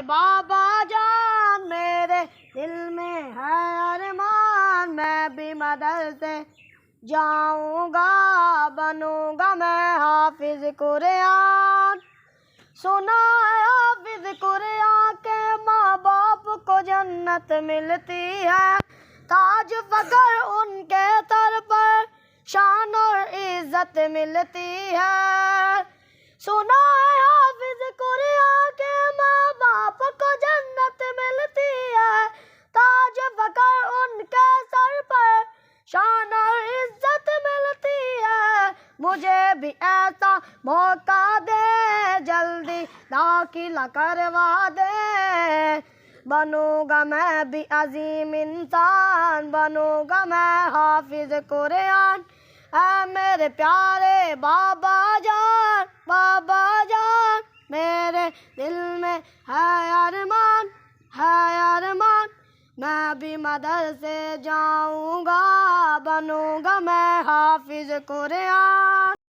بابا جان میرے دل میں ہے ارمان، میں بھی مدرسے جاؤں گا، بنوں گا میں حافظ قرآن۔ سنا ہے حافظ قرآن کے ماں باپ کو جنت ملتی ہے، تاج فخر ان کے سر پر شان اور عزت ملتی ہے۔ سنا ہے حافظ قرآن کے ماں باپ کو جنت ملتی ہے، تاج فخر ان کے سر پر شان اور عزت ملتی ہے۔ مجھے بھی ایسا موقع دے، جلدی داخلہ کروا دے، بنوں گا میں بھی عظیم انسان، بنوں گا میں حافظ قرآن۔ اے میرے پیارے بابا جان، بابا جان میرے دل میں ہے ارمان، ہے ارمان، میں بھی مدرسے جاؤں گا، بنوں گا میں حافظ قرآن۔